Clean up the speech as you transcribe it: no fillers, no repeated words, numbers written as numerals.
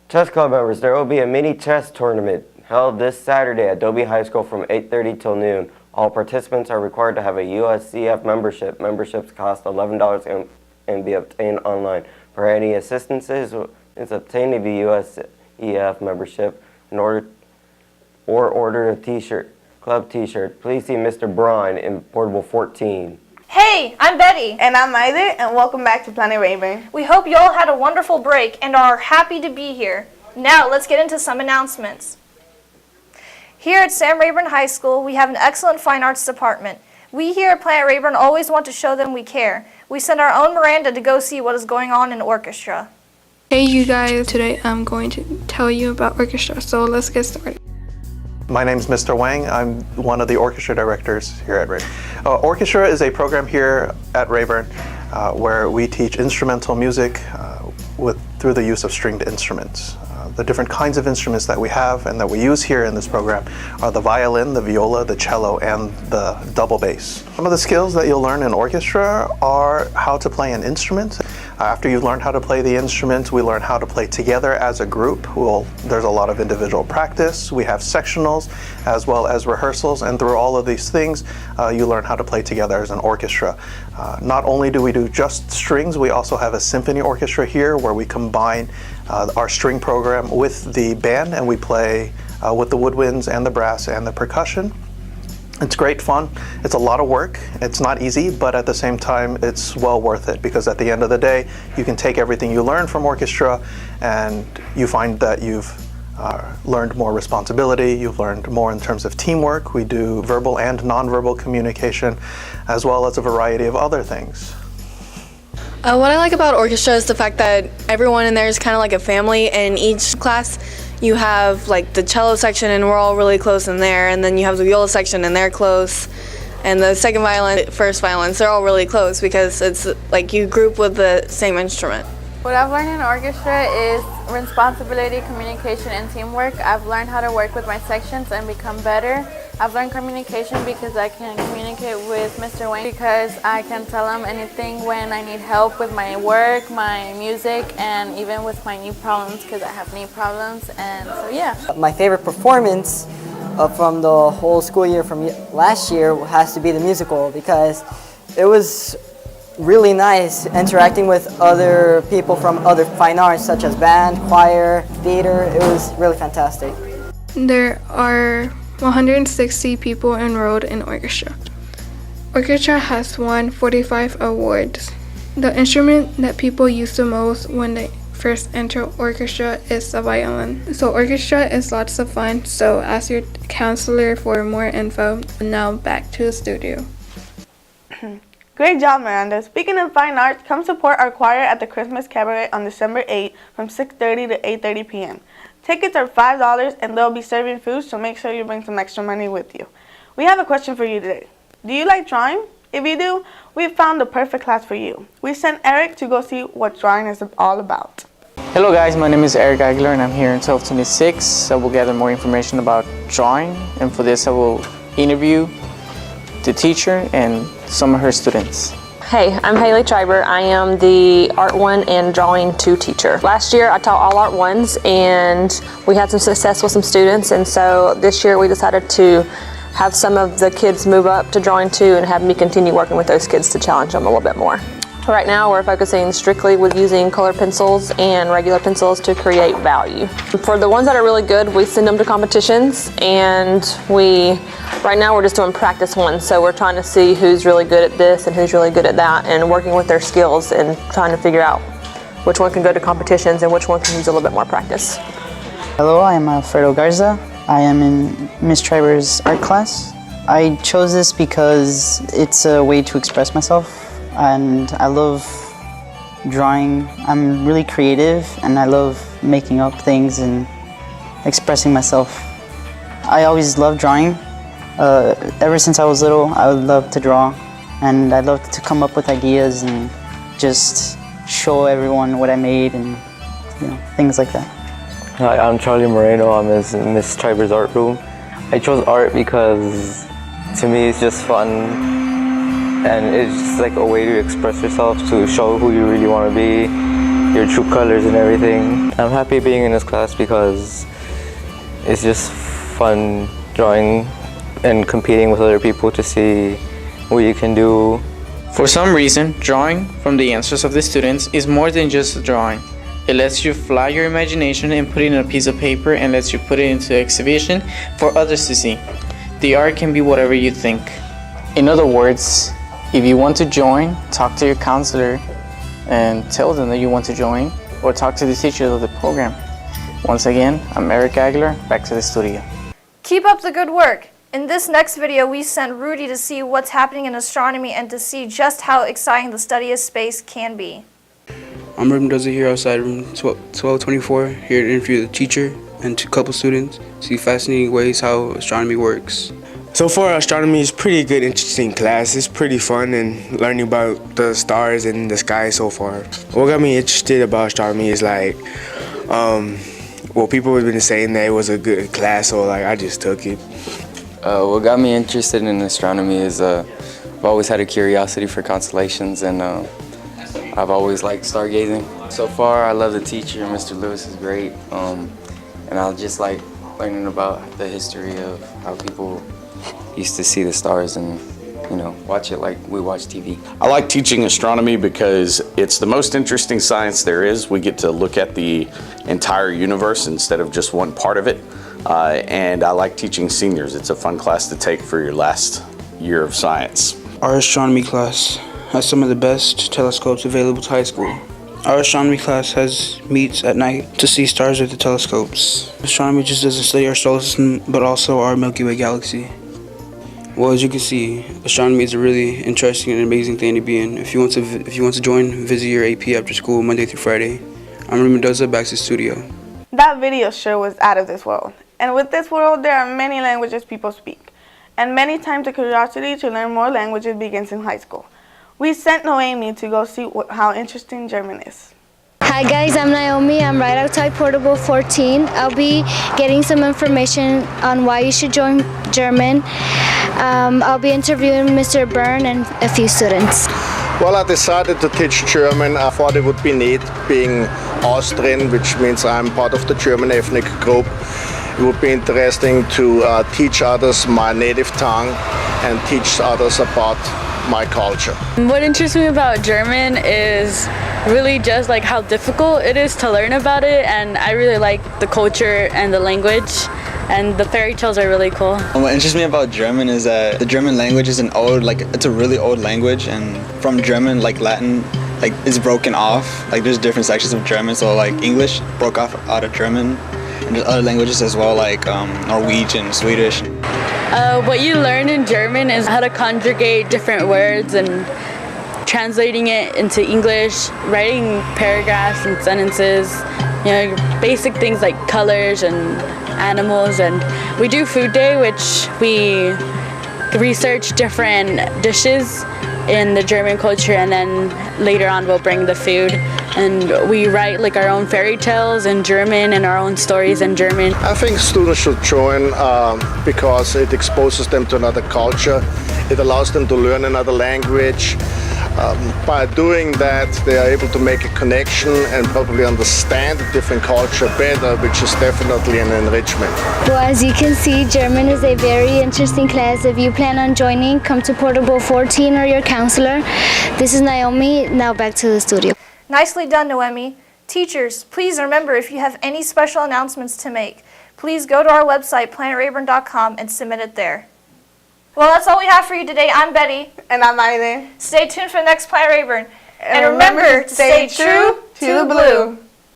Chess Club members, there will be a mini chess tournament held this Saturday at Dobie High School from 8:30 till noon. All participants are required to have a USCF membership. Memberships cost $11 and be obtained online. For any assistance is obtaining the USCF membership order a t-shirt, club t-shirt. Please see Mr. Braun in Portable 14. Hey, I'm Betty. And I'm Ida, and welcome back to Planet Rayburn. We hope you all had a wonderful break and are happy to be here. Now, let's get into some announcements. Here at Sam Rayburn High School, we have an excellent fine arts department. We here at Planet Rayburn always want to show them we care. We send our own Miranda to go see what is going on in orchestra. Hey you guys, today I'm going to tell you about orchestra, so let's get started. My name is Mr. Wang. I'm one of the orchestra directors here at Rayburn. Orchestra is a program here at Rayburn where we teach instrumental music through the use of stringed instruments. The different kinds of instruments that we have and that we use here in this program are the violin, the viola, the cello, and the double bass. Some of the skills that you'll learn in orchestra are how to play an instrument. After you learn how to play the instrument, we learn how to play together as a group. There's a lot of individual practice. We have sectionals as well as rehearsals, and through all of these things, you learn how to play together as an orchestra. Not only do we do just strings, we also have a symphony orchestra here where we combine our string program with the band, and we play with the woodwinds and the brass and the percussion. It's great fun. It's a lot of work. It's not easy, but at the same time, it's well worth it, because at the end of the day, you can take everything you learn from orchestra and you find that you've learned more responsibility, you've learned more in terms of teamwork. We do verbal and nonverbal communication, as well as a variety of other things. What I like about orchestra is the fact that everyone in there is kind of like a family. In each class you have like the cello section and we're all really close in there, and then you have the viola section and they're close, and the second violin, first violins, they're all really close because it's like you group with the same instrument. What I've learned in orchestra is responsibility, communication, and teamwork. I've learned how to work with my sections and become better. I've learned communication because I can communicate with Mr. Wayne, because I can tell him anything when I need help with my work, my music, and even with my knee problems, because I have knee problems, and so yeah. My favorite performance from the whole school year from last year has to be the musical, because it was really nice interacting with other people from other fine arts such as band, choir, theater. It was really fantastic. There are 160 people enrolled in orchestra. Orchestra has won 45 awards. The instrument that people use the most when they first enter orchestra is the violin. So orchestra is lots of fun, so ask your counselor for more info. Now back to the studio. Great job, Miranda. Speaking of fine arts, come support our choir at the Christmas Cabaret on December 8th from 6:30 to 8:30 p.m. Tickets are $5 and they'll be serving food, so make sure you bring some extra money with you. We have a question for you today. Do you like drawing? If you do, we've found the perfect class for you. We sent Eric to go see what drawing is all about. Hello guys, my name is Eric Aguilar and I'm here in 1226. I will gather more information about drawing, and for this I will interview the teacher and some of her students. Hey, I'm Haley Triber. I am the Art 1 and Drawing 2 teacher. Last year I taught all Art 1s and we had some success with some students, and so this year we decided to have some of the kids move up to Drawing 2 and have me continue working with those kids to challenge them a little bit more. Right now we're focusing strictly with using colored pencils and regular pencils to create value. For the ones that are really good, we send them to competitions, and right now we're just doing practice ones, so we're trying to see who's really good at this and who's really good at that, and working with their skills and trying to figure out which one can go to competitions and which one can use a little bit more practice. Hello, I am Alfredo Garza. I am in Miss Triber's art class. I chose this because it's a way to express myself, and I love drawing. I'm really creative and I love making up things and expressing myself. I always loved drawing. Ever since I was little, I would love to draw, and I love to come up with ideas and just show everyone what I made, and things like that. Hi, I'm Charlie Moreno. I'm in Miss Triber's art room. I chose art because to me it's just fun, and it's just like a way to express yourself, to show who you really want to be, your true colors and everything. I'm happy being in this class because it's just fun drawing and competing with other people to see what you can do. For some reason, drawing from the answers of the students is more than just drawing. It lets you fly your imagination and put it in a piece of paper and lets you put it into exhibition for others to see. The art can be whatever you think. In other words, if you want to join, talk to your counselor and tell them that you want to join, or talk to the teachers of the program. Once again, I'm Eric Aguilar, back to the studio. Keep up the good work. In this next video, we sent Rudy to see what's happening in astronomy and to see just how exciting the study of space can be. I'm Ruben Doza here outside room 1224, here to interview the teacher and a couple students, see fascinating ways how astronomy works. So far, astronomy is pretty good, interesting class. It's pretty fun and learning about the stars and the sky so far. What got me interested about astronomy is well, people have been saying that it was a good class, so I just took it. What got me interested in astronomy is I've always had a curiosity for constellations, and I've always liked stargazing. So far, I love the teacher. Mr. Lewis is great, and I just like learning about the history of how people used to see the stars and watch it like we watch TV. I like teaching astronomy because it's the most interesting science there is. We get to look at the entire universe instead of just one part of it. And I like teaching seniors. It's a fun class to take for your last year of science. Our astronomy class has some of the best telescopes available to high school. Our astronomy class meets at night to see stars with the telescopes. Astronomy just doesn't study our solar system, but also our Milky Way galaxy. Well, as you can see, astronomy is a really interesting and amazing thing to be in. If you want to join, visit your AP after school Monday through Friday. I'm Ruben Mendoza, back to the studio. That video sure was out of this world. And with this world, there are many languages people speak. And many times the curiosity to learn more languages begins in high school. We sent Noemi to go see how interesting German is. Hi guys, I'm Naomi. I'm right outside Portable 14. I'll be getting some information on why you should join German. I'll be interviewing Mr. Byrne and a few students. Well, I decided to teach German. I thought it would be neat being Austrian, which means I'm part of the German ethnic group. It would be interesting to teach others my native tongue and teach others about my culture. What interests me about German is really just how difficult it is to learn about it, and I really like the culture and the language, and the fairy tales are really cool. What interests me about German is that the German language is it's a really old language, and from German, Latin, it's broken off. There's different sections of German, so English broke off out of German, and there's other languages as well, Norwegian, Swedish. What you learn in German is how to conjugate different words and translating it into English, writing paragraphs and sentences, basic things like colors and animals. And we do food day, which we research different dishes in the German culture, and then later on we'll bring the food and we write our own fairy tales in German and our own stories in German. I think students should join because it exposes them to another culture. It allows them to learn another language. By doing that, they are able to make a connection and probably understand a different culture better, which is definitely an enrichment. Well, as you can see, German is a very interesting class. If you plan on joining, come to Portable 14 or your counselor. This is Naomi. Now back to the studio. Nicely done, Noemi. Teachers, please remember, if you have any special announcements to make, please go to our website, planetrayburn.com, and submit it there. Well, that's all we have for you today. I'm Betty. And I'm Aiden. Stay tuned for the next Planet Rayburn. And remember to stay true to the blue.